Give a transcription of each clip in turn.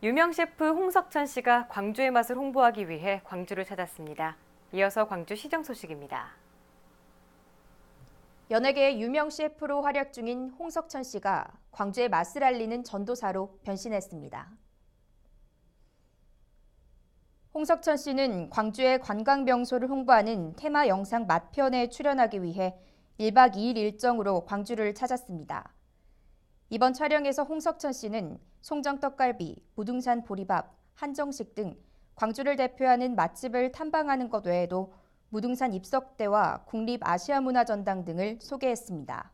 유명 셰프 홍석천 씨가 광주의 맛을 홍보하기 위해 광주를 찾았습니다. 이어서 광주시정 소식입니다. 연예계의 유명 셰프로 활약 중인 홍석천 씨가 광주의 맛을 알리는 전도사로 변신했습니다. 홍석천 씨는 광주의 관광 명소를 홍보하는 테마 영상 맛편에 출연하기 위해 1박 2일 일정으로 광주를 찾았습니다. 이번 촬영에서 홍석천 씨는 송정떡갈비, 무등산 보리밥, 한정식 등 광주를 대표하는 맛집을 탐방하는 것 외에도 무등산 입석대와 국립아시아문화전당 등을 소개했습니다.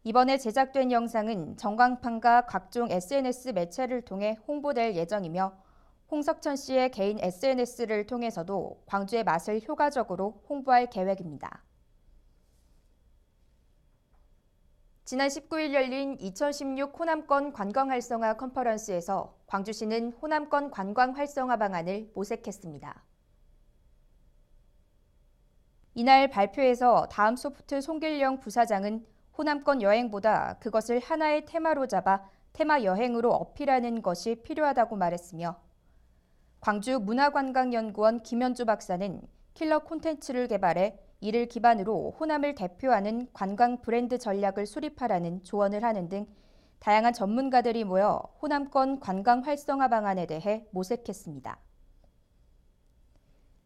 이번에 제작된 영상은 전광판과 각종 SNS 매체를 통해 홍보될 예정이며 홍석천 씨의 개인 SNS를 통해서도 광주의 맛을 효과적으로 홍보할 계획입니다. 지난 19일 열린 2016 호남권 관광 활성화 컨퍼런스에서 광주시는 호남권 관광 활성화 방안을 모색했습니다. 이날 발표에서 다음 소프트 송길령 부사장은 호남권 여행보다 그것을 하나의 테마로 잡아 테마 여행으로 어필하는 것이 필요하다고 말했으며 광주문화관광연구원 김현주 박사는 킬러 콘텐츠를 개발해 이를 기반으로 호남을 대표하는 관광 브랜드 전략을 수립하라는 조언을 하는 등 다양한 전문가들이 모여 호남권 관광 활성화 방안에 대해 모색했습니다.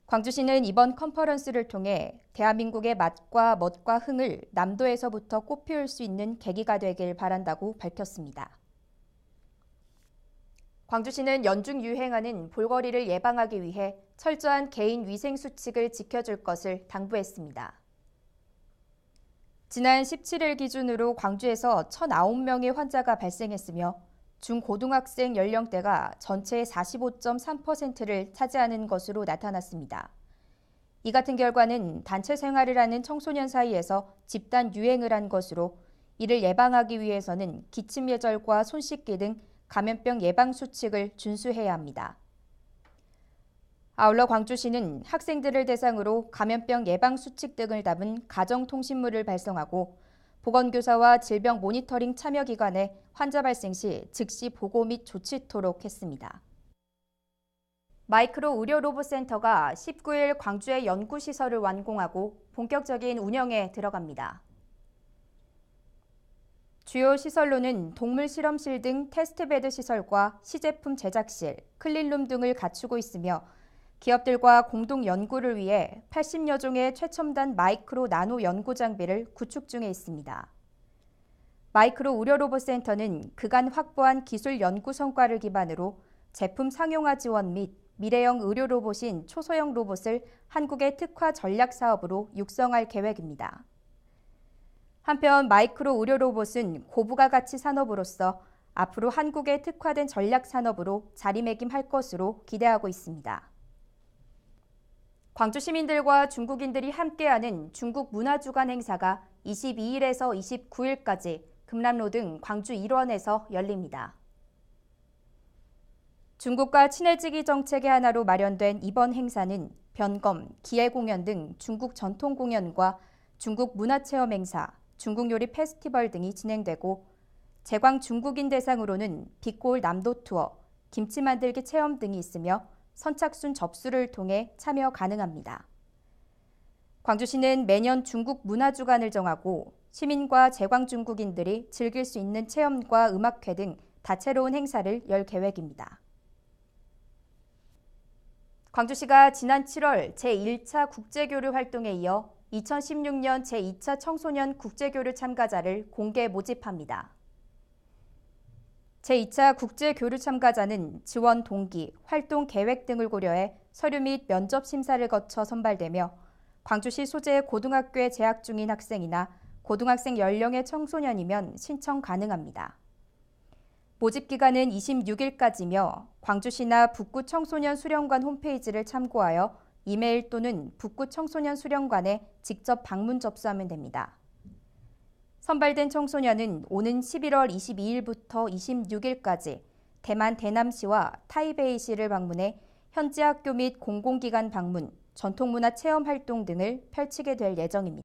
광주시는 이번 컨퍼런스를 통해 대한민국의 맛과 멋과 흥을 남도에서부터 꽃피울 수 있는 계기가 되길 바란다고 밝혔습니다. 광주시는 연중 유행하는 볼거리를 예방하기 위해 철저한 개인 위생 수칙을 지켜줄 것을 당부했습니다. 지난 17일 기준으로 광주에서 1,009명의 환자가 발생했으며 중고등학생 연령대가 전체의 45.3%를 차지하는 것으로 나타났습니다. 이 같은 결과는 단체 생활을 하는 청소년 사이에서 집단 유행을 한 것으로 이를 예방하기 위해서는 기침 예절과 손 씻기 등 감염병 예방 수칙을 준수해야 합니다. 아울러 광주시는 학생들을 대상으로 감염병 예방 수칙 등을 담은 가정통신물을 발송하고 보건교사와 질병 모니터링 참여기관에 환자 발생 시 즉시 보고 및 조치토록 했습니다. 마이크로 의료 로봇 센터가 19일 광주의 연구시설을 완공하고 본격적인 운영에 들어갑니다. 주요 시설로는 동물 실험실 등 테스트베드 시설과 시제품 제작실, 클린룸 등을 갖추고 있으며 기업들과 공동 연구를 위해 80여 종의 최첨단 마이크로 나노 연구 장비를 구축 중에 있습니다. 마이크로 의료 로봇 센터는 그간 확보한 기술 연구 성과를 기반으로 제품 상용화 지원 및 미래형 의료 로봇인 초소형 로봇을 한국의 특화 전략 사업으로 육성할 계획입니다. 한편 마이크로 의료 로봇은 고부가 가치 산업으로서 앞으로 한국에 특화된 전략 산업으로 자리매김할 것으로 기대하고 있습니다. 광주 시민들과 중국인들이 함께하는 중국 문화주간 행사가 22일에서 29일까지 금남로 등 광주 일원에서 열립니다. 중국과 친해지기 정책의 하나로 마련된 이번 행사는 변검, 기예공연 등 중국 전통 공연과 중국 문화체험 행사, 중국 요리 페스티벌 등이 진행되고 제광 중국인 대상으로는 빛고울 남도 투어, 김치 만들기 체험 등이 있으며 선착순 접수를 통해 참여 가능합니다. 광주시는 매년 중국 문화주간을 정하고 시민과 제광 중국인들이 즐길 수 있는 체험과 음악회 등 다채로운 행사를 열 계획입니다. 광주시가 지난 7월 제1차 국제교류 활동에 이어 2016년 제2차 청소년 국제교류 참가자를 공개 모집합니다. 제2차 국제교류 참가자는 지원 동기, 활동 계획 등을 고려해 서류 및 면접 심사를 거쳐 선발되며 광주시 소재의 고등학교에 재학 중인 학생이나 고등학생 연령의 청소년이면 신청 가능합니다. 모집 기간은 26일까지며 광주시나 북구 청소년 수련관 홈페이지를 참고하여 이메일 또는 북구 청소년 수련관에 직접 방문 접수하면 됩니다. 선발된 청소년은 오는 11월 22일부터 26일까지 대만 대남시와 타이베이시를 방문해 현지 학교 및 공공기관 방문, 전통문화 체험 활동 등을 펼치게 될 예정입니다.